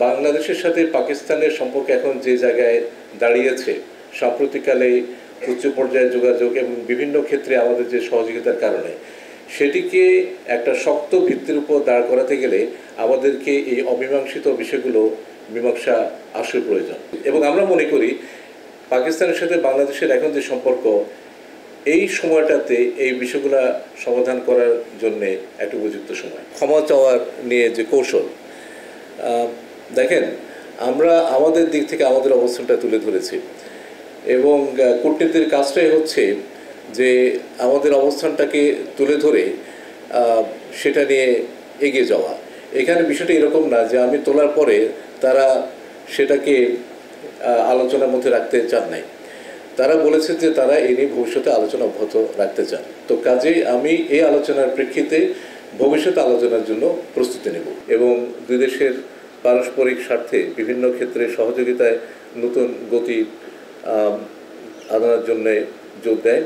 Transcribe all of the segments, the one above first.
বাংলাদেশের সাথে পাকিস্তানের সম্পর্ক এখন যে জায়গায় দাঁড়িয়েছে, সাম্প্রতিককালে উচ্চ পর্যায়ে যোগাযোগ এবং বিভিন্ন ক্ষেত্রে আমাদের যে সহযোগিতার কারণে, সেটিকে একটা শক্ত ভিত্তির উপর দাঁড় করাতে গেলে আমাদেরকে এই অমীমাংসিত বিষয়গুলো মীমাংসা আসল প্রয়োজন। এবং আমরা মনে করি পাকিস্তানের সাথে বাংলাদেশের এখন যে সম্পর্ক, এই সময়টাতে এই বিষয়গুলো সমাধান করার জন্যে একটা উপযুক্ত সময়। ক্ষমা চাওয়ার নিয়ে যে কৌশল, দেখেন, আমরা আমাদের দিক থেকে আমাদের অবস্থানটা তুলে ধরেছি এবং কূটনীতির কাজটাই হচ্ছে যে আমাদের অবস্থানটাকে তুলে ধরে সেটা নিয়ে এগিয়ে যাওয়া। এখানে বিষয়টা এরকম না যে আমি তোলার পরে তারা সেটাকে আলোচনার মধ্যে রাখতে চান নাই। তারা বলেছে যে তারা এই নিয়ে ভবিষ্যতে আলোচনা অব্যাহত রাখতে চান। তো কাজেই আমি এই আলোচনার প্রেক্ষিতে ভবিষ্যতে আলোচনার জন্য প্রস্তুতি নেব এবং দুই দেশের পারস্পরিক স্বার্থে বিভিন্ন ক্ষেত্রে সহযোগিতায় নতুন গতি আনার জন্য জোর দেয়।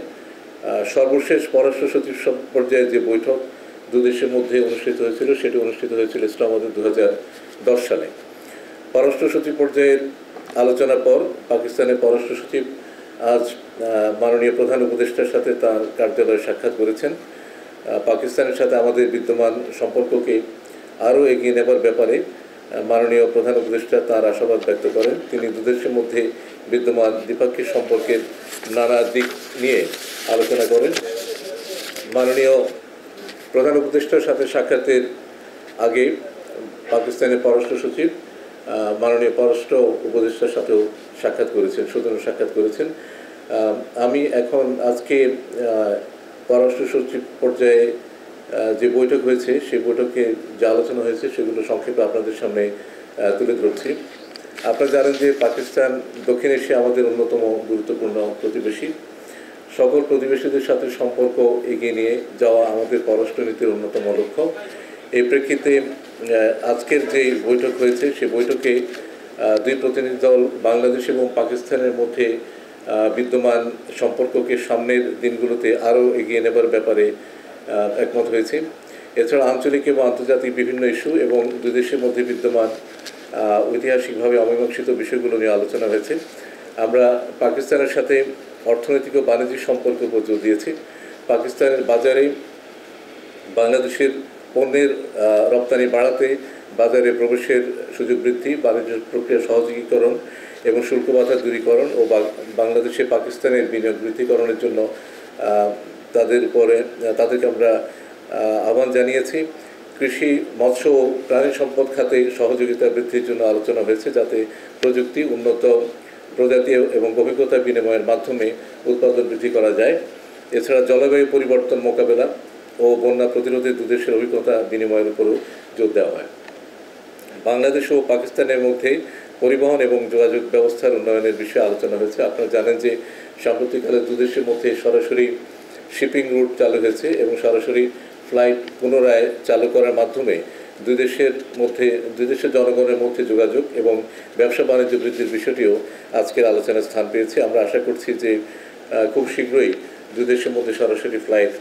সর্বশেষ পররাষ্ট্র সচিব পর্যায়ে যে বৈঠক দু দেশের মধ্যে অনুষ্ঠিত হয়েছিল, সেটি অনুষ্ঠিত হয়েছিল ইসলামাবাদে 2010 সালে। পররাষ্ট্র সচিব পর্যায়ের আলোচনার পর পাকিস্তানের পররাষ্ট্র সচিব আজ মাননীয় প্রধান উপদেষ্টার সাথে তার কার্যালয়ে সাক্ষাৎ করেছেন। পাকিস্তানের সাথে আমাদের বিদ্যমান সম্পর্ককে আরও এগিয়ে নেবার ব্যাপারে মাননীয় প্রধান উপদেষ্টা তার আশাবাদ ব্যক্ত করেন। তিনি দুদেশের মধ্যে বিদ্যমান দ্বিপাক্ষিক সম্পর্কের নানা দিক নিয়ে আলোচনা করেন। মাননীয় প্রধান উপদেষ্টার সাথে সাক্ষাতের আগে পাকিস্তানের পররাষ্ট্র সচিব মাননীয় পররাষ্ট্র উপদেষ্টার সাথেও সাক্ষাৎ করেছেন, সৌজন্য সাক্ষাৎ করেছেন। আমি এখন আজকে পররাষ্ট্র সচিব পর্যায়ে যে বৈঠক হয়েছে, সেই বৈঠকে যা আলোচনা হয়েছে সেগুলো সংক্ষেপে আপনাদের সামনে তুলে ধরছি। আপনারা জানেন যে পাকিস্তান দক্ষিণ এশিয়া আমাদের অন্যতম গুরুত্বপূর্ণ প্রতিবেশী। সকল প্রতিবেশীদের সাথে সম্পর্ক এগিয়ে নিয়ে যাওয়া আমাদের পররাষ্ট্রনীতির অন্যতম লক্ষ্য। এই প্রেক্ষিতে আজকের যে বৈঠক হয়েছে, সে বৈঠকে দুই প্রতিনিধি দল বাংলাদেশ এবং পাকিস্তানের মধ্যে বিদ্যমান সম্পর্ককে সামনের দিনগুলোতে আরও এগিয়ে নেবার ব্যাপারে একমত হয়েছে। এছাড়া আঞ্চলিক এবং আন্তর্জাতিক বিভিন্ন ইস্যু এবং দুই দেশের মধ্যে বিদ্যমান ঐতিহাসিকভাবে অমীমাংসিত বিষয়গুলো নিয়ে আলোচনা হয়েছে। আমরা পাকিস্তানের সাথে অর্থনৈতিক ও বাণিজ্যিক সম্পর্ক উপর জোর দিয়েছি। পাকিস্তানের বাজারে বাংলাদেশের পণ্যের রপ্তানি বাড়াতে, বাজারে প্রবেশের সুযোগ বৃদ্ধি, বাণিজ্য প্রক্রিয়া সহযোগীকরণ এবং শুল্ক বাধা দূরীকরণ ও বাংলাদেশে পাকিস্তানের বিনিয়োগ বৃদ্ধিকরণের জন্য তাদেরকে আমরা আহ্বান জানিয়েছি। কৃষি, মৎস্য ও প্রাণী সম্পদ খাতে সহযোগিতা বৃদ্ধির জন্য আলোচনা হয়েছে, যাতে প্রযুক্তি, উন্নত প্রজাতি এবং অভিজ্ঞতা বিনিময়ের মাধ্যমে উৎপাদন বৃদ্ধি করা যায়। এছাড়া জলবায়ু পরিবর্তন মোকাবেলা ও বন্যা প্রতিরোধে দুদেশের অভিজ্ঞতা বিনিময়ের উপরও জোর দেওয়া হয়। বাংলাদেশ ও পাকিস্তানের মধ্যে পরিবহন এবং যোগাযোগ ব্যবস্থার উন্নয়নের বিষয়ে আলোচনা হয়েছে। আপনারা জানেন যে সাম্প্রতিককালে দুদেশের মধ্যে সরাসরি শিপিং রুট চালু হয়েছে এবং সরাসরি ফ্লাইট পুনরায় চালু করার মাধ্যমে দুই দেশের জনগণের মধ্যে যোগাযোগ এবং ব্যবসা বাণিজ্য বৃদ্ধির বিষয়টিও আজকের আলোচনায় স্থান পেয়েছে। আমরা আশা করছি যে খুব শীঘ্রই দুই দেশের মধ্যে সরাসরি ফ্লাইট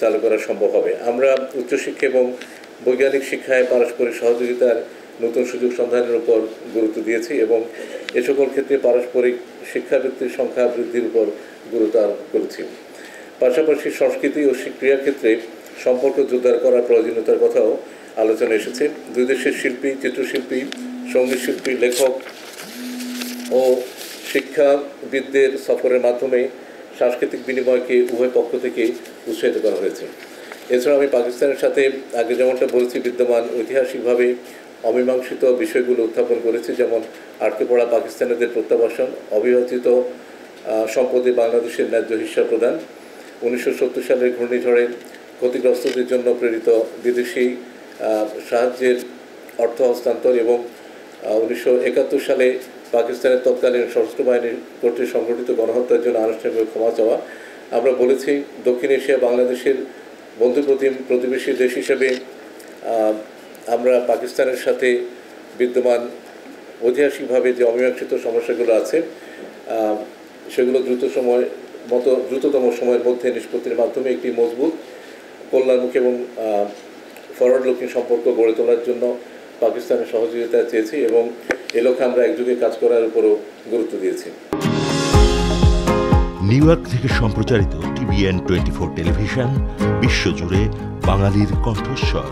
চালু করা সম্ভব হবে। আমরা উচ্চশিক্ষা এবং বৈজ্ঞানিক শিক্ষায় পারস্পরিক সহযোগিতার নতুন সুযোগ সন্ধানের উপর গুরুত্ব দিয়েছি এবং এ সকল ক্ষেত্রে পারস্পরিক শিক্ষাবৃত্তির সংখ্যা বৃদ্ধির উপর গুরুত্ব আরোপ করেছি। পাশাপাশি সংস্কৃতি ও ক্রীড়া ক্ষেত্রে সম্পর্ক জোরদার করার প্রয়োজনীয়তার কথাও আলোচনা এসেছে। দুই দেশের শিল্পী, চিত্রশিল্পী, সঙ্গীত শিল্পী, লেখক ও শিক্ষাবিদদের সফরের মাধ্যমে সাংস্কৃতিক বিনিময়কে উভয় পক্ষ থেকে উৎসাহিত করা হয়েছে। এছাড়া আমি পাকিস্তানের সাথে আগে যেমনটা বলেছি, বিদ্যমান ঐতিহাসিকভাবে অমীমাংসিত বিষয়গুলো উত্থাপন করেছি, যেমন আটকে পড়া পাকিস্তানিদের প্রত্যাবাসন, অবিভাজিত সম্পদে বাংলাদেশের ন্যায্য হিস্সা প্রদান, 1970 সালের ঘূর্ণিঝড়ে ক্ষতিগ্রস্তদের জন্য প্রেরিত বিদেশি সাহায্যের অর্থ হস্তান্তর এবং 1971 সালে পাকিস্তানের তৎকালীন সশস্ত্র বাহিনীর কর্তৃক সংঘটিত গণহত্যার জন্য আনুষ্ঠানিকভাবে ক্ষমা চাওয়া। আমরা বলেছি দক্ষিণ এশিয়া বাংলাদেশের বন্ধু প্রতিবেশী দেশ হিসেবে আমরা পাকিস্তানের সাথে বিদ্যমান ঐতিহাসিকভাবে যে অমীমাংসিত সমস্যাগুলো আছে সেগুলো দ্রুততম সময়ের মধ্যে নিষ্পত্তির মাধ্যমে একটি মজবুত, কল্যাণমুখী এবং ফরওয়ার্ড লুকিং সম্পর্ক গড়ে তোলার জন্য পাকিস্তানের সহযোগিতা চেয়েছি এবং এ লক্ষ্যে আমরা একযোগে কাজ করার উপরও গুরুত্ব দিয়েছি। নিউ ইয়র্ক থেকে সম্প্রচারিত TVN 24 টেলিভিশন বিশ্বজুড়ে বাঙালির কণ্ঠস্বর।